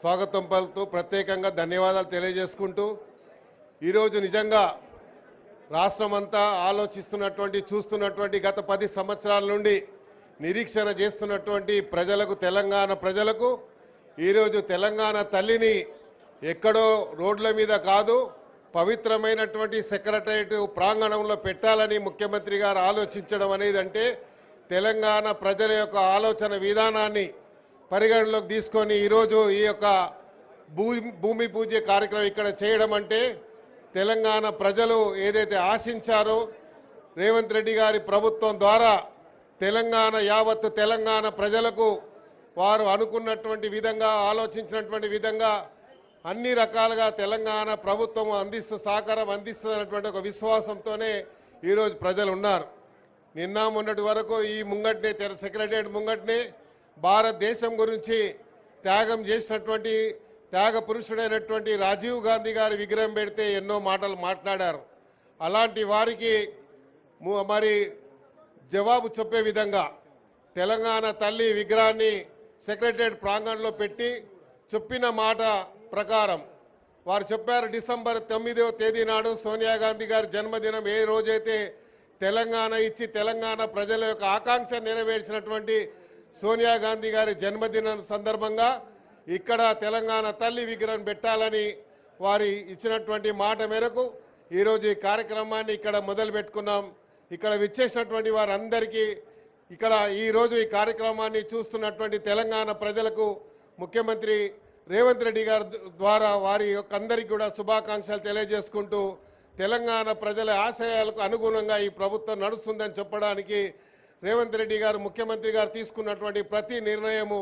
స్వాగతం పలుకుతూ ప్రత్యేకంగా ధన్యవాదాలు తెలియజేసుకుంటూ ఈరోజు నిజంగా రాష్ట్రమంతా ఆలోచిస్తున్నటువంటి చూస్తున్నటువంటి గత 10 సంవత్సరాల నుండి నిరీక్షణ చేస్తున్నటువంటి ప్రజలకు తెలంగాణ ప్రజలకు ఈరోజు తెలంగాణ తల్లిని ఎక్కడో రోడ్ల మీద కాదు పవిత్రమైనటువంటి సెక్రటరియట్ ప్రాంగణంలో పెట్టాలని ముఖ్యమంత్రి గారు ఆలోచించడం అనేది అంటే తెలంగాణ ప్రజల యొక్క ఆలోచన విధానాన్ని పరిగణలోకి తీసుకొని ఈరోజు ఈ యొక్క భూమి పూజ కార్యక్రమం ఇక్కడ చేయడం అంటే తెలంగాణ ప్రజలు ఏదైతే ఆశించారో రేవంత్ రెడ్డి గారి ప్రభుత్వం ద్వారా తెలంగాణ యావత్తు తెలంగాణ ప్రజలకు వారు అనుకున్నటువంటి విధంగా ఆలోచించినటువంటి విధంగా అన్ని రకాలుగా తెలంగాణ ప్రభుత్వం సహకారం అందిస్తున్నటువంటి ఒక విశ్వాసంతోనే ఈరోజు ప్రజలు ఉన్నారు. నిన్న మొన్నటి వరకు ఈ ముంగట్నే సెక్రటరియట్ ముంగట్నే భారతదేశం గురించి త్యాగం చేసినటువంటి త్యాగ పురుషుడైనటువంటి రాజీవ్ గాంధీ గారి విగ్రహం పెడితే ఎన్నో మాటలు మాట్లాడారు. అలాంటి వారికి మరి జవాబు చెప్పే విధంగా తెలంగాణ తల్లి విగ్రహాన్ని సెక్రటరియట్ ప్రాంగణంలో పెట్టి చెప్పిన మాట ప్రకారం వారు చెప్పారు. డిసెంబర్ 9వ తేదీ నాడు సోనియా గాంధీ గారి జన్మదినం ఏ రోజైతే తెలంగాణ ఇచ్చి తెలంగాణ ప్రజల యొక్క ఆకాంక్ష నెరవేర్చినటువంటి సోనియా గాంధీ గారి జన్మదినం సందర్భంగా ఇక్కడ తెలంగాణ తల్లి విగ్రహం పెట్టాలని వారి ఇచ్చినటువంటి మాట మేరకు ఈరోజు ఈ కార్యక్రమాన్ని ఇక్కడ మొదలు పెట్టుకున్నాం. ఇక్కడ విచ్చేసినటువంటి వారందరికీ ఇక్కడ ఈరోజు ఈ కార్యక్రమాన్ని చూస్తున్నటువంటి తెలంగాణ ప్రజలకు ముఖ్యమంత్రి రేవంత్ రెడ్డి గారి ద్వారా వారి యొక్క అందరికీ కూడా శుభాకాంక్షలు తెలియజేసుకుంటూ తెలంగాణ ప్రజల ఆశయాలకు అనుగుణంగా ఈ ప్రభుత్వం నడుస్తుందని చెప్పడానికి రేవంత్ రెడ్డి గారు ముఖ్యమంత్రి గారు తీసుకున్నటువంటి ప్రతి నిర్ణయము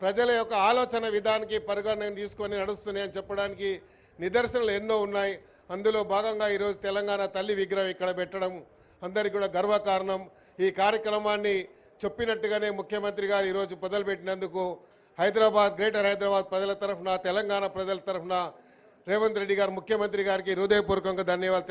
ప్రజల యొక్క ఆలోచన విధానానికి పరిగణన తీసుకొని నడుస్తున్నాయని చెప్పడానికి నిదర్శనలు ఎన్నో ఉన్నాయి. అందులో భాగంగా ఈరోజు తెలంగాణ తల్లి విగ్రహం ఇక్కడ పెట్టడం అందరికీ కూడా గర్వకారణం. ఈ కార్యక్రమాన్ని చెప్పినట్టుగానే ముఖ్యమంత్రి గారు ఈరోజు మొదలుపెట్టినందుకు గ్రేటర్ హైదరాబాద్ ప్రజల తరఫున తెలంగాణ ప్రజల తరఫున రేవంత్ రెడ్డి గారు ముఖ్యమంత్రి గారికి హృదయపూర్వకంగా ధన్యవాదాలు